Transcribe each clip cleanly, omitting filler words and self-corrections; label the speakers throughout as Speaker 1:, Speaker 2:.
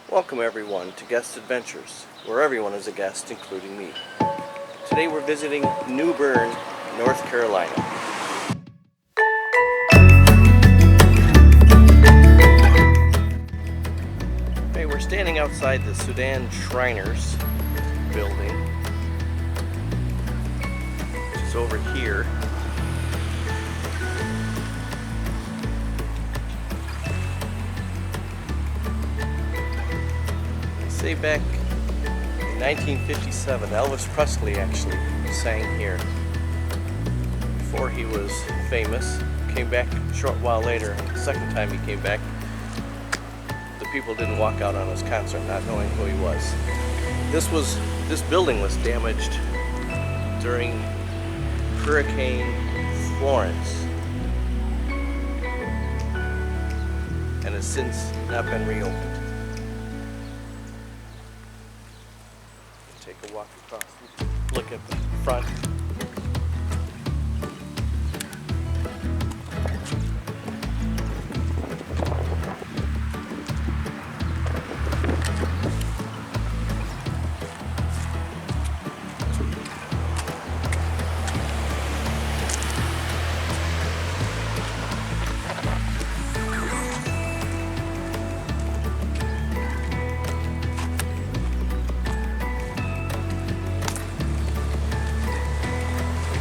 Speaker 1: Welcome everyone to Guest Adventures, where everyone is a guest, including me. Today we're visiting New Bern, North Carolina. Okay, we're standing outside the Sudan Shriners building, which is over here. Say back in 1957, Elvis Presley actually sang here before he was famous. Came back a short while later. The second time he came back, the people didn't walk out on his concert not knowing who he was. This building was damaged during Hurricane Florence and has since not been reopened. Take a walk across, look at the front.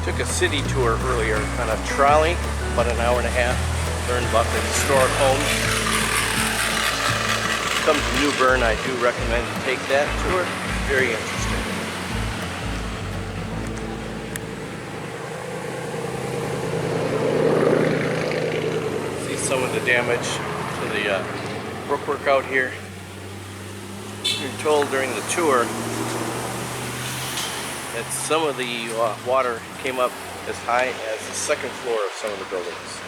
Speaker 1: Took a city tour earlier on a trolley, about an hour and a half. Learned about the historic homes. Come to New Bern, I do recommend you take that tour. Very interesting. See some of the damage to the brickwork out here. You're told during the tour that some of the water came up as high as the second floor of some of the buildings.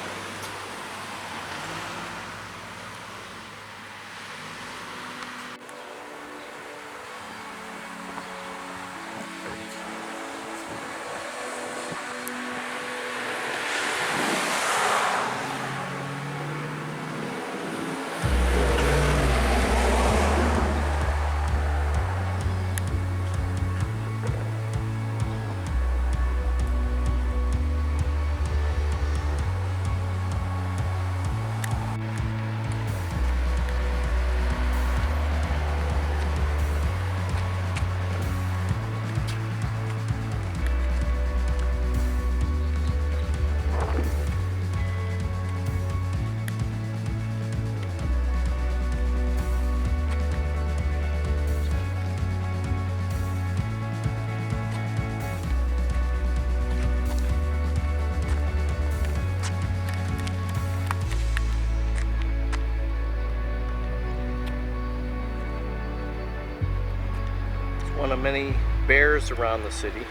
Speaker 1: One of many bears around the city.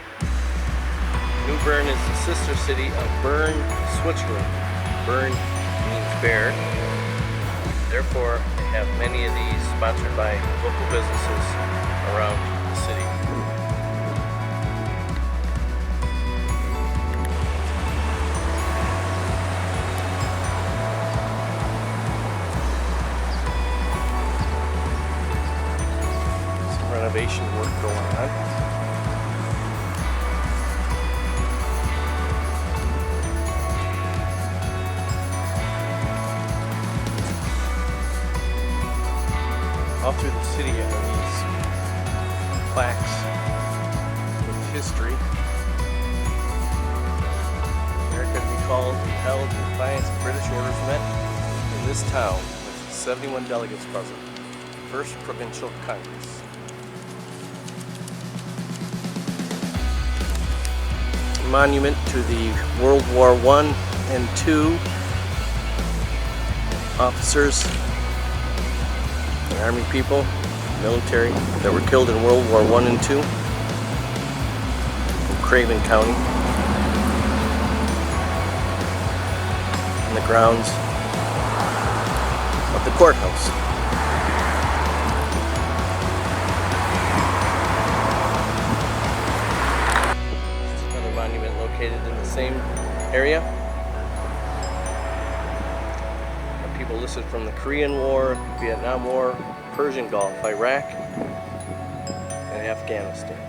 Speaker 1: New Bern is the sister city of Bern, Switzerland. Bern means bear. Therefore, they have many of these sponsored by local businesses around the city. Renovation work going on. All through the city are these plaques with history. America to be called and held in defiance of British orders met in this town with 71 delegates present. First Provincial Congress. Monument to the World War I and II officers, the Army people, military that were killed in World War I and II in Craven County, on the grounds of the courthouse. Located in the same area. People listed from the Korean War, Vietnam War, Persian Gulf, Iraq, and Afghanistan.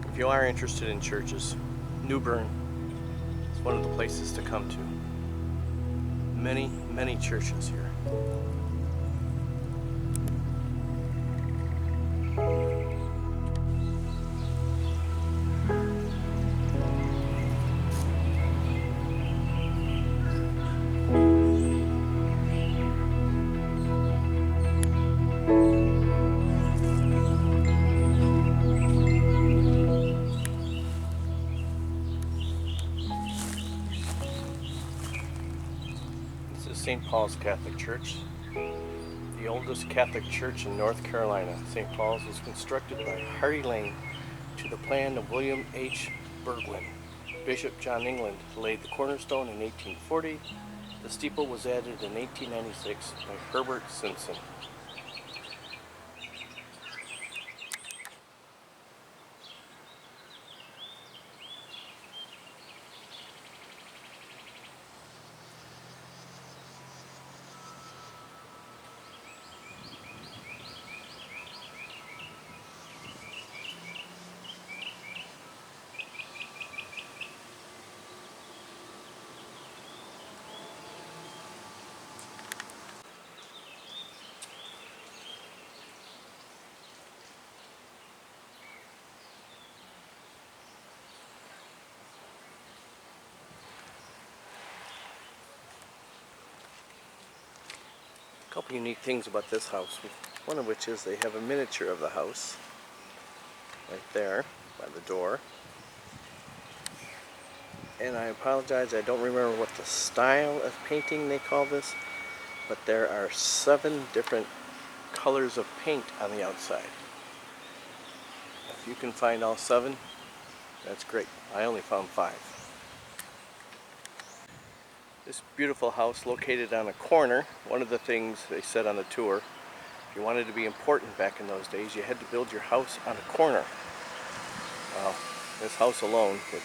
Speaker 1: If you are interested in churches, New Bern is one of the places to come to. Many, many churches here. St. Paul's Catholic Church, the oldest Catholic church in North Carolina. St. Paul's was constructed by Hardy Lane to the plan of William H. Baird Wooten. Bishop John England laid the cornerstone in 1840. The steeple was added in 1896 by Herbert Simpson. A couple unique things about this house, one of which is they have a miniature of the house right there by the door. And I apologize, I don't remember what the style of painting they call this, but there are 7 different colors of paint on the outside. If you can find all 7, that's great. I only found 5. This beautiful house located on a corner, one of the things they said on the tour, if you wanted to be important back in those days, you had to build your house on a corner. Well, this house alone would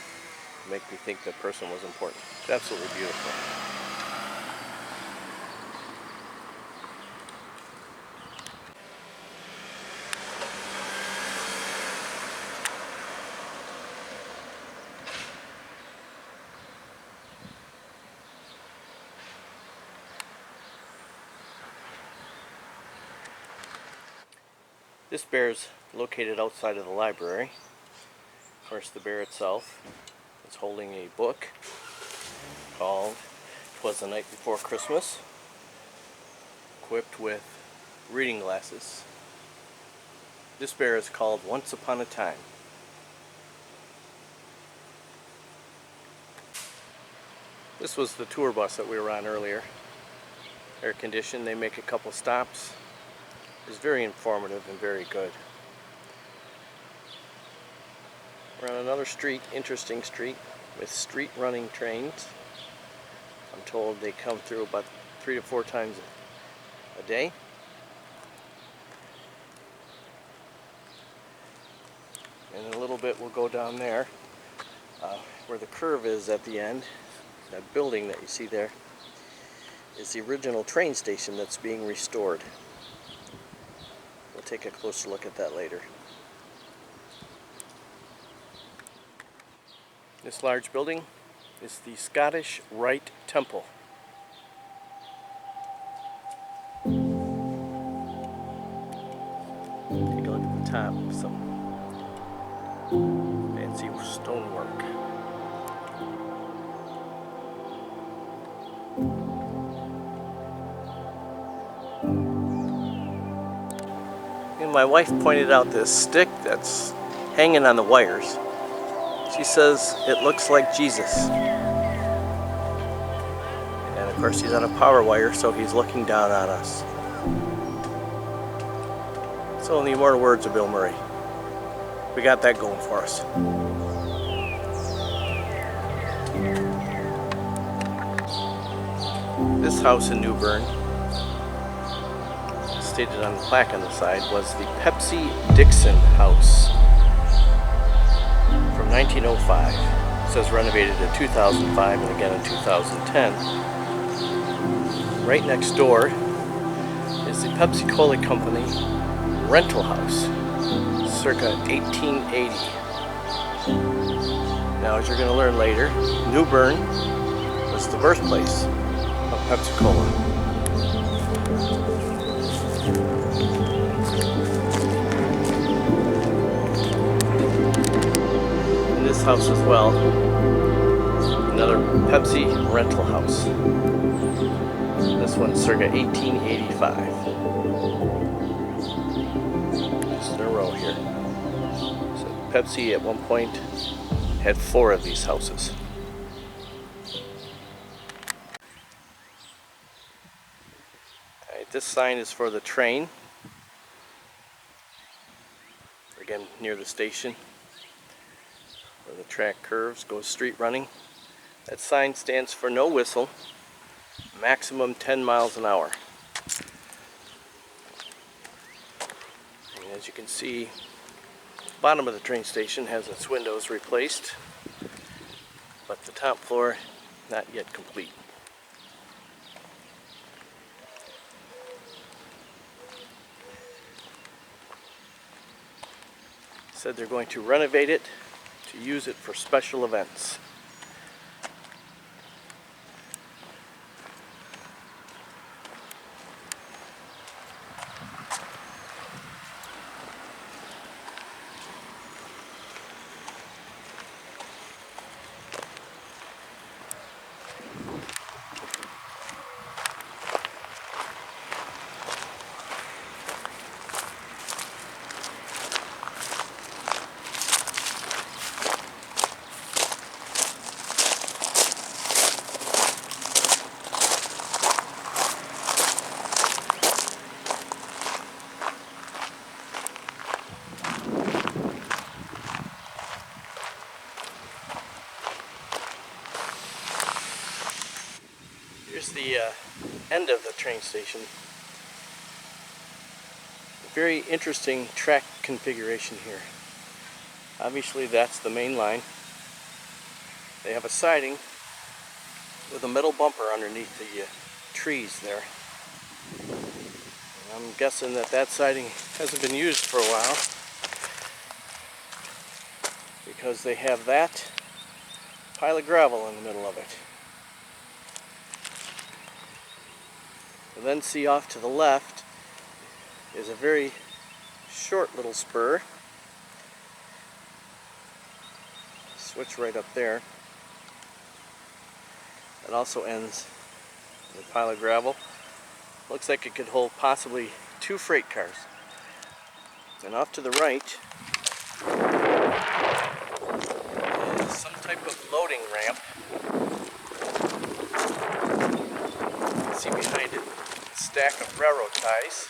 Speaker 1: make me think that person was important. It's absolutely beautiful. This bear is located outside of the library. Of course, the bear itself is holding a book called "'Twas the Night Before Christmas," equipped with reading glasses. This bear is called "Once Upon a Time." This was the tour bus that we were on earlier. Air conditioned, they make a couple stops. It's very informative and very good. We're on another street, interesting street, with street running trains. I'm told they come through about 3 to 4 times a day. And in a little bit we'll go down there where the curve is at the end. That building that you see there is the original train station that's being restored. We'll take a closer look at that later. This large building is the Scottish Rite Temple. Take a look at the top, some fancy stonework. And my wife pointed out this stick that's hanging on the wires. She says it looks like Jesus. And of course he's on a power wire, so he's looking down on us. So in the immortal words of Bill Murray, we got that going for us. This house in New Bern, stated on the plaque on the side, was the Pepsi Dixon House from 1905. It says renovated in 2005 and again in 2010. Right next door is the Pepsi Cola Company rental house, circa 1880. Now, as you're going to learn later, New Bern was the birthplace of Pepsi Cola. In this house as well, another Pepsi rental house. This one's circa 1885. Just in a row here. So Pepsi at one point had 4 of these houses. Alright, this sign is for the train. Again, near the station where the track curves, goes street running. That sign stands for no whistle, maximum 10 miles an hour. And as you can see, the bottom of the train station has its windows replaced, but the top floor not yet complete. Said they're going to renovate it to use it for special events. Here's the end of the train station. A very interesting track configuration here. Obviously that's the main line. They have a siding with a metal bumper underneath the trees there. And I'm guessing that that siding hasn't been used for a while because they have that pile of gravel in the middle of it. You'll then see off to the left is a very short little spur. Switch right up there. It also ends in a pile of gravel. Looks like it could hold possibly 2 freight cars. And off to the right is some type of loading ramp. You can see behind it a stack of railroad ties.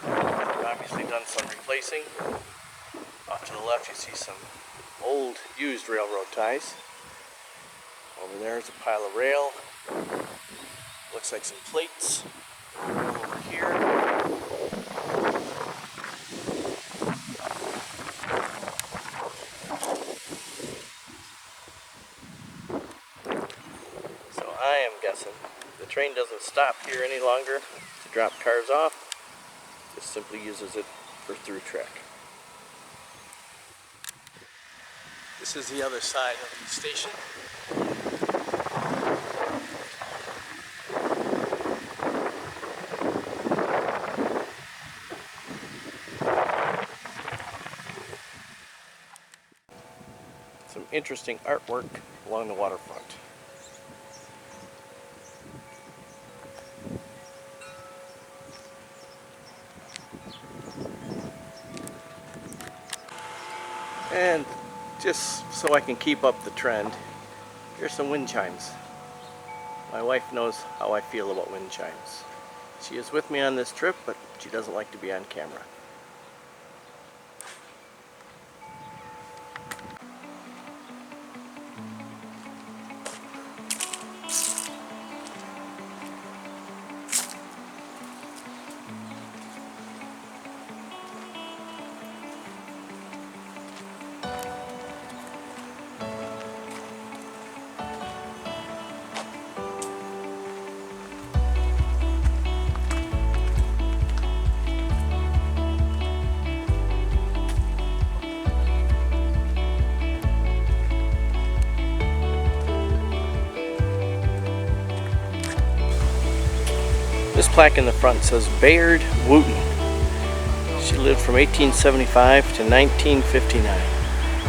Speaker 1: They've obviously done some replacing. Off to the left you see some old used railroad ties. Over there is a pile of rail. Looks Looks like some plates over here. So I am guessing the train doesn't stop here any longer to drop cars off. It simply uses it for through track. This is the other side of the station. Some interesting artwork along the waterfront. And just so I can keep up the trend, here's some wind chimes. My wife knows how I feel about wind chimes. She is with me on this trip, but she doesn't like to be on camera. This plaque in the front says Baird Wooten. She lived from 1875 to 1959.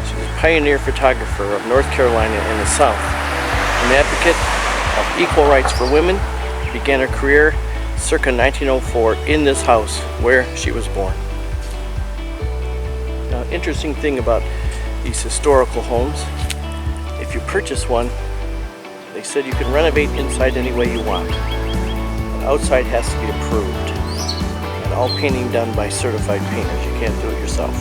Speaker 1: She was a pioneer photographer of North Carolina in the South. An advocate of equal rights for women, began her career circa 1904 in this house where she was born. Now, interesting thing about these historical homes, if you purchase one, they said you can renovate inside any way you want. Outside has to be approved, and all painting done by certified painters. You can't do it yourself.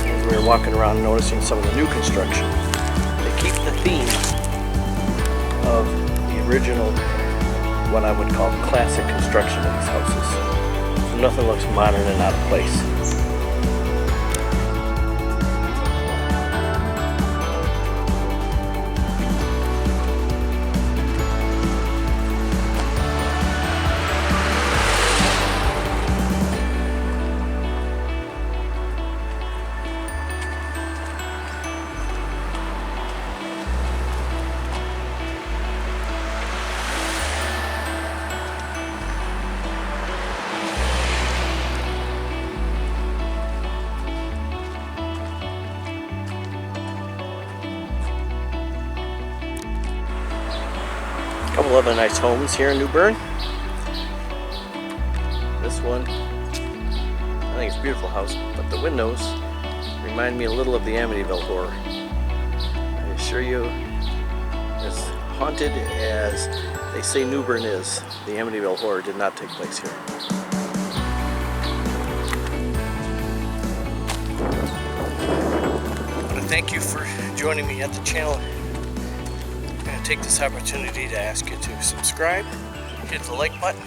Speaker 1: As we were walking around noticing some of the new construction, they keep the theme of the original, what I would call classic construction of these houses. So nothing looks modern and out of place. A couple other nice homes here in New Bern. This one, I think it's a beautiful house, but the windows remind me a little of the Amityville horror. I assure you, as haunted as they say New Bern is, the Amityville horror did not take place here. I want to thank you for joining me at the channel. Take this opportunity to ask you to subscribe, hit the like button,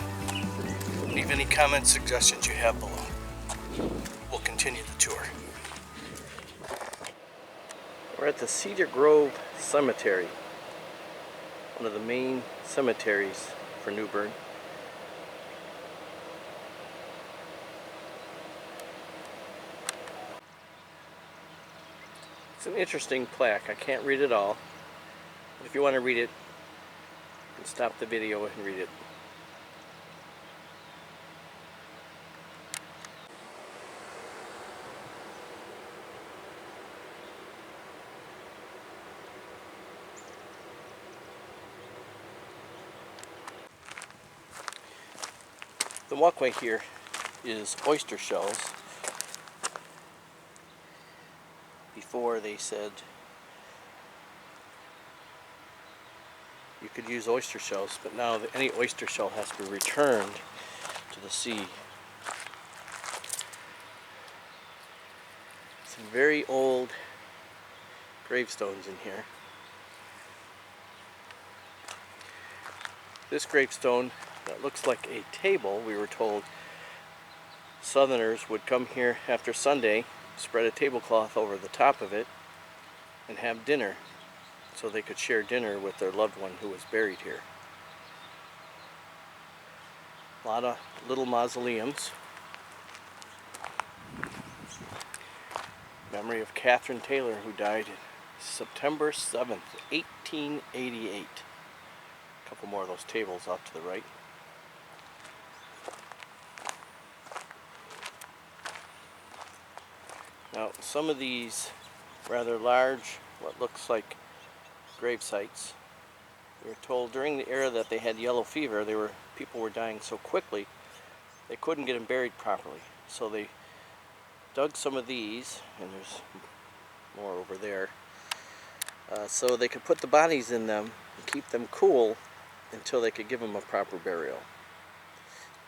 Speaker 1: leave any comments, suggestions you have below. We'll continue the tour. We're at the Cedar Grove Cemetary, one of the main cemeteries for New Bern. It's an interesting plaque. I can't read it all. If you want to read it, you can stop the video and read it. The walkway here is oyster shells. Before they said you could use oyster shells, but now any oyster shell has to be returned to the sea. Some very old gravestones in here. This gravestone that looks like a table, we were told Southerners would come here after Sunday, spread a tablecloth over the top of it, and have dinner so they could share dinner with their loved one who was buried here. A lot of little mausoleums. Memory of Catherine Taylor, who died September 7th, 1888. A couple more of those tables off to the right. Now, some of these rather large, what looks like grave sites, we were told during the era that they had yellow fever, people were dying so quickly they couldn't get them buried properly. So they dug some of these, and there's more over there, so they could put the bodies in them and keep them cool until they could give them a proper burial.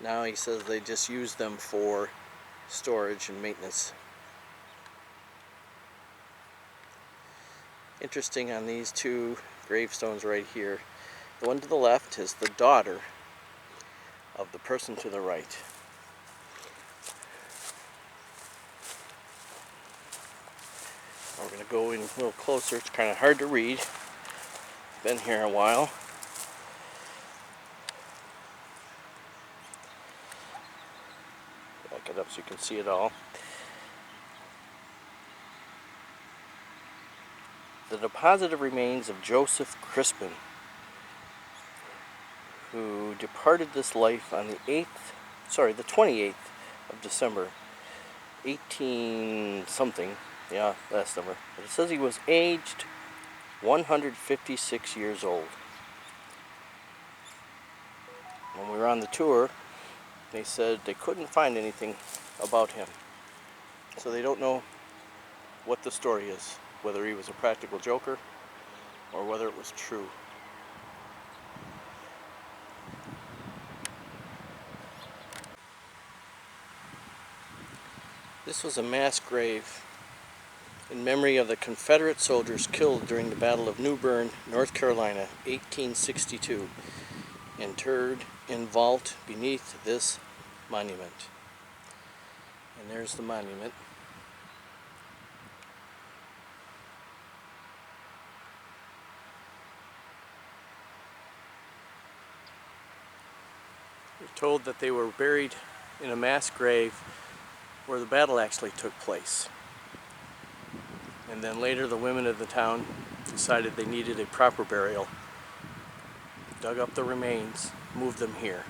Speaker 1: Now he says they just use them for storage and maintenance. Interesting on these two gravestones right here, the one to the left is the daughter of the person to the right. We're going to go in a little closer. It's kind of hard to read. Been here a while. Back it up so you can see it all. The deposited remains of Joseph Crispin, who departed this life on the 28th of December, 18 something. Yeah, last number. But it says he was aged 156 years old. When we were on the tour, they said they couldn't find anything about him. So they don't know what the story is, whether he was a practical joker or whether it was true. This was a mass grave in memory of the Confederate soldiers killed during the Battle of New Bern, North Carolina, 1862, interred in vault beneath this monument. And there's the monument. We're told that they were buried in a mass grave where the battle actually took place. And then later the women of the town decided they needed a proper burial, dug up the remains, moved them here.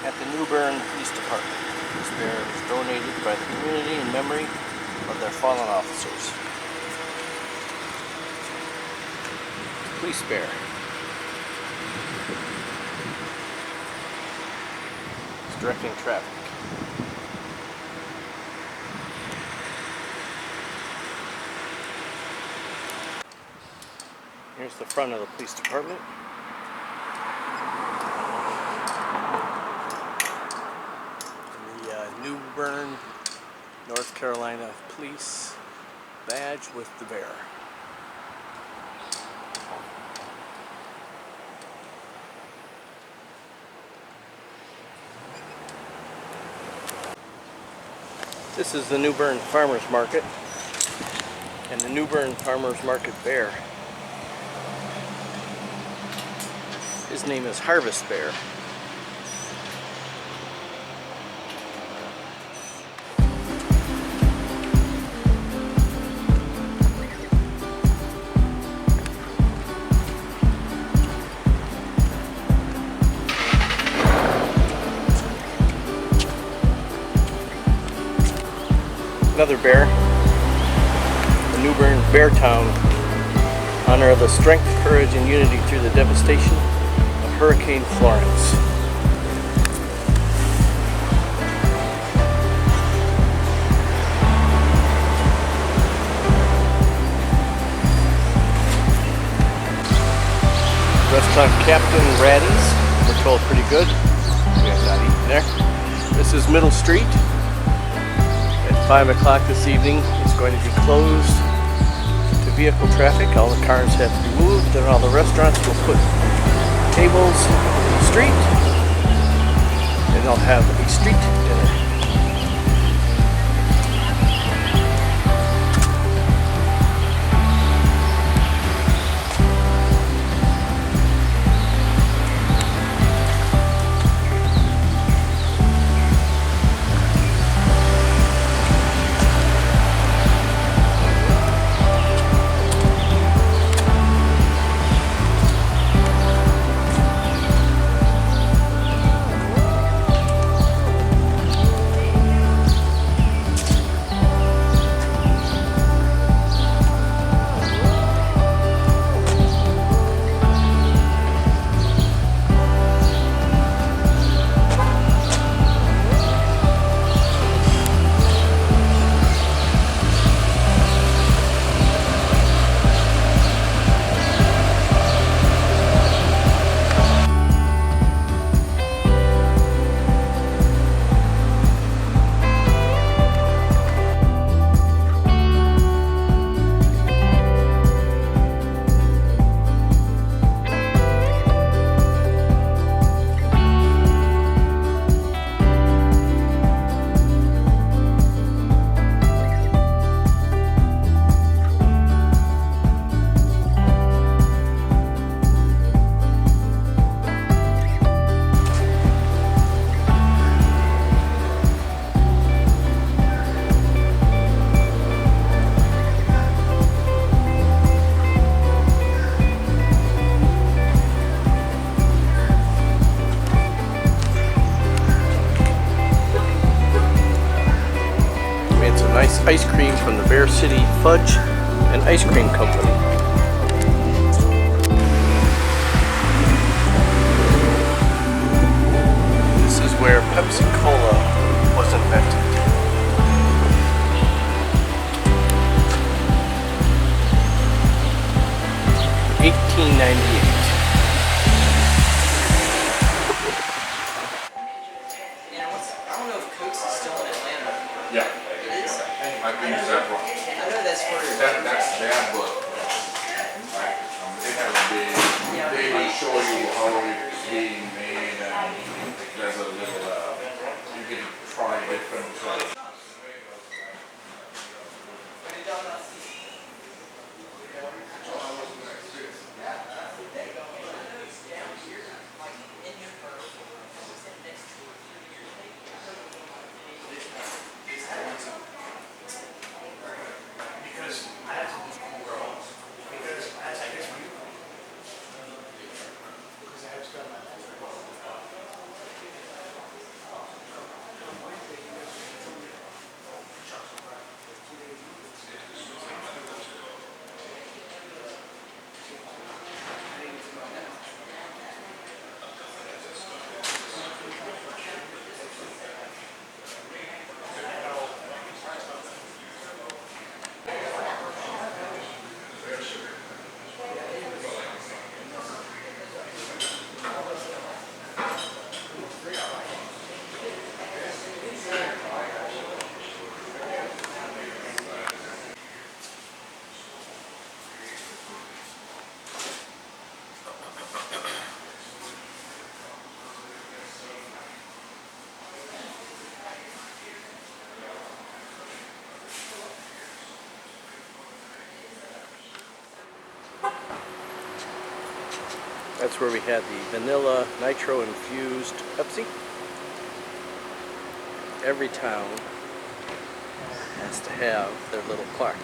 Speaker 1: At the New Bern Police Department. This bear was donated by the community in memory of their fallen officers. Police bear. It's directing traffic. Here's the front of the police department. New Bern, North Carolina police badge with the bear. This is the New Bern Farmers Market and the New Bern Farmers Market bear. His name is Harvest Bear. Another bear. New Bern, Bear Town, honor of the strength, courage, and unity through the devastation of Hurricane Florence. Restaurant Captain Ratty's, we're told pretty good. We have not eaten there. This is Middle Street. At 5 o'clock this evening, it's going to be closed to vehicle traffic. All the cars have to be moved, and all the restaurants will put tables in the street, and they'll have a street dinner. Nice ice cream from the Bear City Fudge and Ice Cream Company. This is where Pepsi Cola was invented. $18.98.
Speaker 2: That's their book. Right? They have a big, they will show you how it's being made, and there's a little, you can try different.
Speaker 1: That's where we had the vanilla nitro infused Pepsi. Every town has to have their little plaque.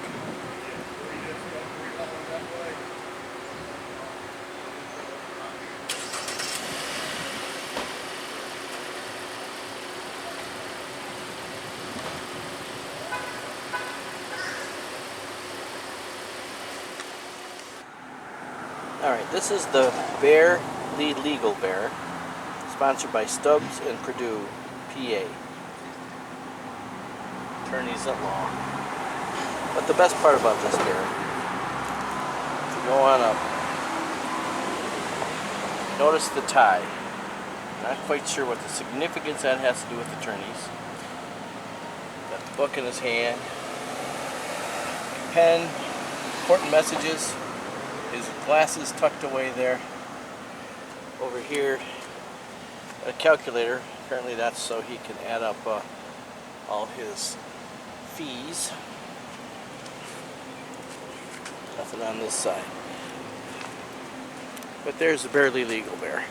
Speaker 1: Alright, this is the Bear the Legal Bear, sponsored by Stubbs and Purdue, PA. Attorneys at law. But the best part about this bear, if you go on up, notice the tie. Not quite sure what the significance that has to do with attorneys. Got the book in his hand, pen, important messages, his glasses tucked away there. Over here, a calculator. Apparently that's so he can add up all his fees. Nothing on this side. But there's the Barely Legal Bear.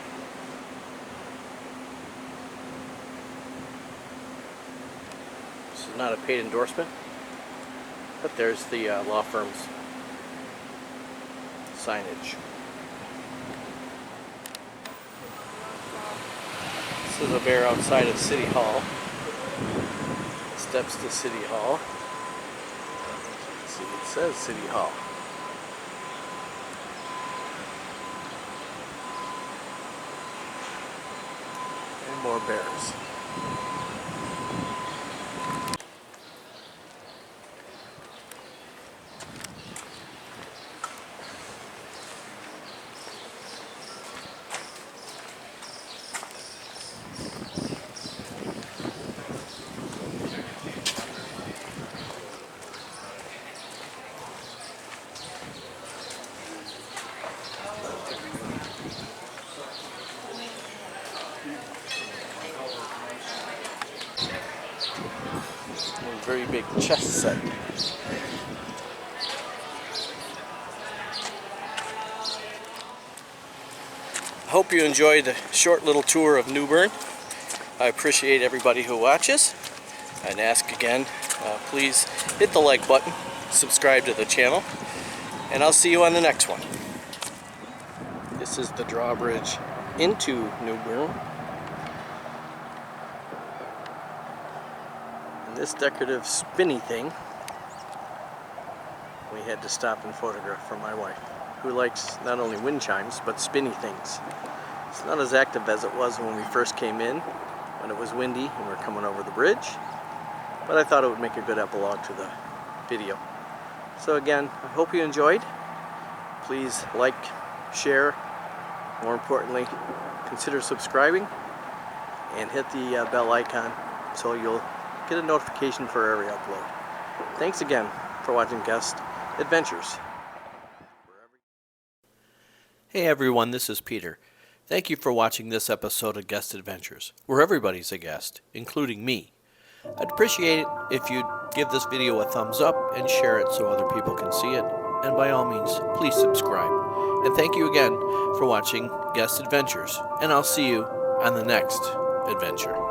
Speaker 1: This is not a paid endorsement, but there's the law firm's signage. This is a bear outside of City Hall. Steps to City Hall. Let's see, it says City Hall. And more bears. Very big chess set. I hope you enjoyed the short little tour of New Bern. I appreciate everybody who watches. I'd ask again, please hit the like button, subscribe to the channel, and I'll see you on the next one. This is the drawbridge into New Bern. This decorative spinny thing we had to stop and photograph for my wife, who likes not only wind chimes but spinny things. It's not as active as it was when we first came in, when it was windy and we were coming over the bridge, but I thought it would make a good epilogue to the video. So again, I hope you enjoyed. Please like, share, more importantly, consider subscribing and hit the bell icon so you'll get a notification for every upload. Thanks again for watching Guest Adventures. Hey everyone, this is Peter. Thank you for watching this episode of Guest Adventures, where everybody's a guest, including me. I'd appreciate it if you'd give this video a thumbs up and share it so other people can see it. And by all means, please subscribe. And thank you again for watching Guest Adventures, and I'll see you on the next adventure.